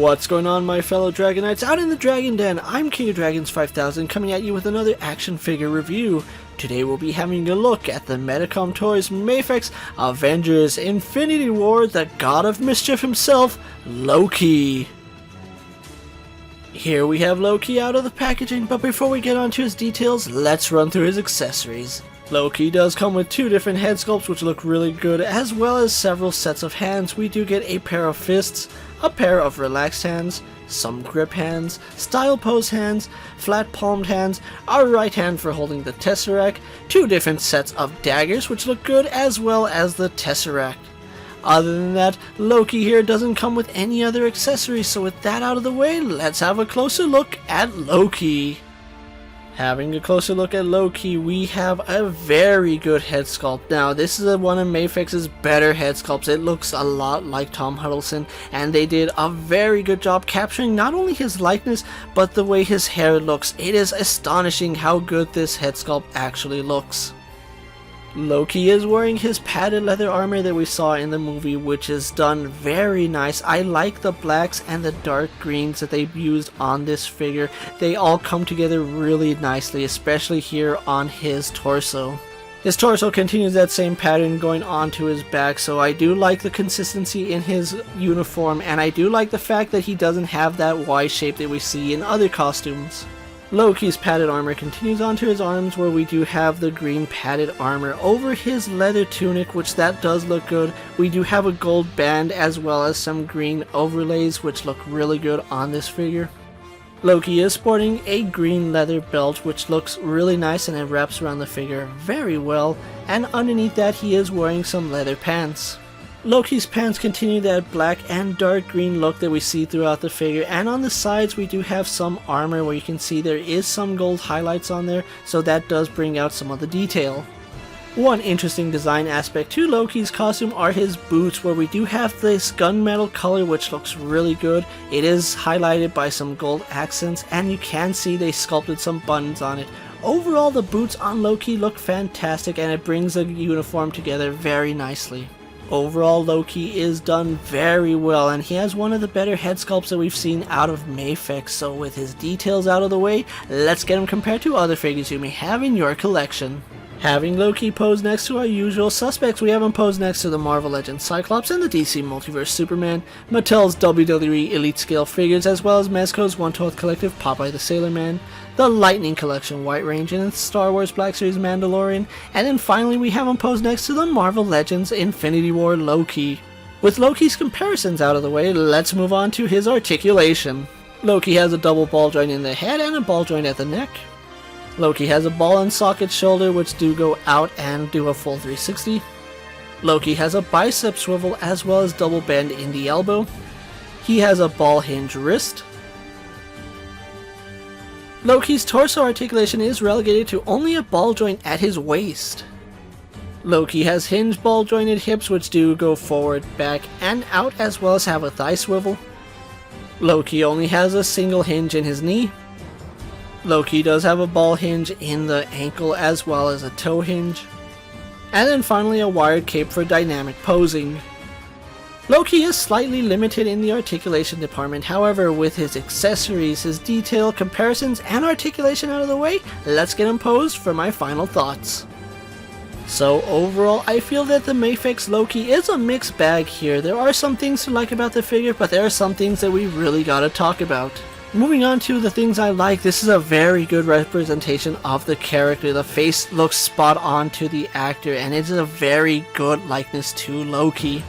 What's going on, my fellow Dragonites out in the Dragon Den? I'm KingofDragons 5000 coming at you with another action figure review. Today we'll be having a look at the Medicom Toys Mafex Avengers Infinity War, the God of Mischief himself, Loki. Here we have Loki out of the packaging, but before we get on to his details, let's run through his accessories. Loki does come with two different head sculpts which look really good, as well as several sets of hands. We do get a pair of fists, a pair of relaxed hands, some grip hands, style pose hands, flat palmed hands, our right hand for holding the Tesseract, two different sets of daggers which look good, as well as the Tesseract. Other than that, Loki here doesn't come with any other accessories, so with that out of the way, let's have a closer look at Loki. Having a closer look at Loki, we have a very good head sculpt. Now, this is one of Mafex's better head sculpts. It looks a lot like Tom Hiddleston, and they did a very good job capturing not only his likeness, but the way his hair looks. It is astonishing how good this head sculpt actually looks. Loki is wearing his padded leather armor that we saw in the movie, which is done very nice. I like the blacks and the dark greens that they've used on this figure. They all come together really nicely, especially here on his torso. His torso continues that same pattern going onto his back, so I do like the consistency in his uniform, and I do like the fact that he doesn't have that Y shape that we see in other costumes. Loki's padded armor continues onto his arms, where we do have the green padded armor over his leather tunic, which that does look good. We do have a gold band as well as some green overlays which look really good on this figure. Loki is sporting a green leather belt which looks really nice, and it wraps around the figure very well, and underneath that he is wearing some leather pants. Loki's pants continue that black and dark green look that we see throughout the figure, and on the sides we do have some armor where you can see there is some gold highlights on there, so that does bring out some of the detail. One interesting design aspect to Loki's costume are his boots, where we do have this gunmetal color which looks really good. It is highlighted by some gold accents, and you can see they sculpted some buttons on it. Overall, the boots on Loki look fantastic, and it brings the uniform together very nicely. Overall, Loki is done very well, and he has one of the better head sculpts that we've seen out of Mafex, so with his details out of the way, let's get him compared to other figures you may have in your collection. Having Loki posed next to our usual suspects, we have him posed next to the Marvel Legends Cyclops and the DC Multiverse Superman, Mattel's WWE Elite Scale figures, as well as Mezco's 1/12 Collective Popeye the Sailor Man, the Lightning Collection White Ranger, and Star Wars Black Series Mandalorian, and then finally we have him posed next to the Marvel Legends Infinity War Loki. With Loki's comparisons out of the way, let's move on to his articulation. Loki has a double ball joint in the head and a ball joint at the neck. Loki has a ball and socket shoulder which do go out and do a full 360. Loki has a bicep swivel as well as double bend in the elbow. He has a ball hinge wrist. Loki's torso articulation is relegated to only a ball joint at his waist. Loki has hinge ball jointed hips which do go forward, back, and out, as well as have a thigh swivel. Loki only has a single hinge in his knee. Loki does have a ball hinge in the ankle as well as a toe hinge. And then finally a wired cape for dynamic posing. Loki is slightly limited in the articulation department, however with his accessories, his detail, comparisons, and articulation out of the way, let's get him posed for my final thoughts. So overall, I feel that the Mafex Loki is a mixed bag here. There are some things to like about the figure, but there are some things that we really gotta talk about. Moving on to the things I like, this is a very good representation of the character. The face looks spot on to the actor, and it's a very good likeness to Loki.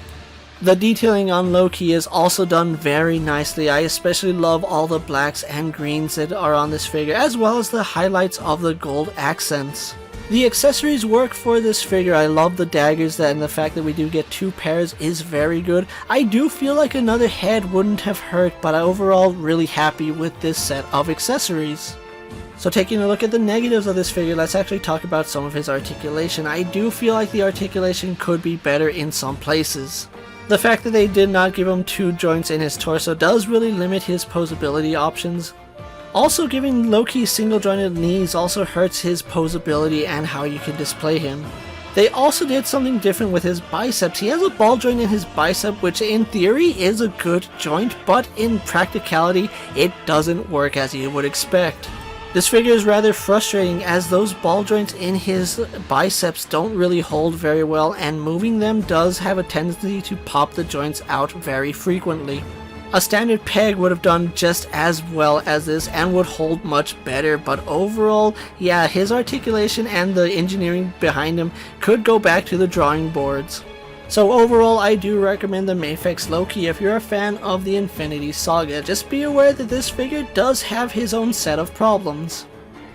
The detailing on Loki is also done very nicely. I especially love all the blacks and greens that are on this figure, as well as the highlights of the gold accents. The accessories work for this figure. I love the daggers, and the fact that we do get two pairs is very good. I do feel like another head wouldn't have hurt, but I'm overall really happy with this set of accessories. So taking a look at the negatives of this figure, let's actually talk about some of his articulation. I do feel like the articulation could be better in some places. The fact that they did not give him two joints in his torso does really limit his posability options. Also, giving Loki single jointed knees also hurts his posability and how you can display him. They also did something different with his biceps. He has a ball joint in his bicep, which in theory is a good joint, but in practicality, it doesn't work as you would expect. This figure is rather frustrating as those ball joints in his biceps don't really hold very well, and moving them does have a tendency to pop the joints out very frequently. A standard peg would have done just as well as this and would hold much better, but overall, yeah, his articulation and the engineering behind him could go back to the drawing boards. So overall, I do recommend the Mafex Loki if you're a fan of the Infinity Saga. Just be aware that this figure does have his own set of problems.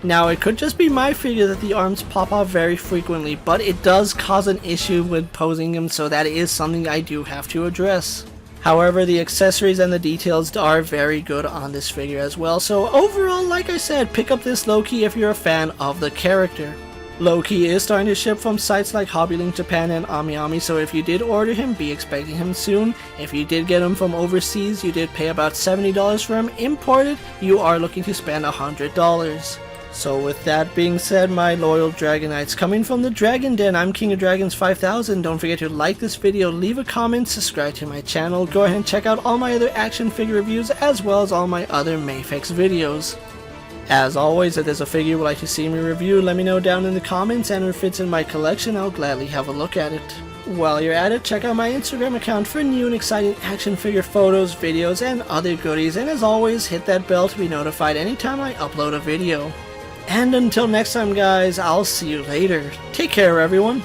Now, it could just be my figure that the arms pop off very frequently, but it does cause an issue when posing him, so that is something I do have to address. However, the accessories and the details are very good on this figure as well, so overall, like I said, pick up this Loki if you're a fan of the character. Loki is starting to ship from sites like Hobbylink Japan and AmiAmi, so if you did order him, be expecting him soon. If you did get him from overseas, you did pay about $70 for him. Imported, you are looking to spend $100. So with that being said, my loyal Dragonites, coming from the Dragon Den, I'm KingofDragons 5000. Don't forget to like this video, leave a comment, subscribe to my channel, go ahead and check out all my other action figure reviews as well as all my other Mafex videos. As always, if there's a figure you would like to see me review, let me know down in the comments, and if it fits in my collection, I'll gladly have a look at it. While you're at it, check out my Instagram account for new and exciting action figure photos, videos, and other goodies, and as always, hit that bell to be notified anytime I upload a video. And until next time guys, I'll see you later. Take care everyone.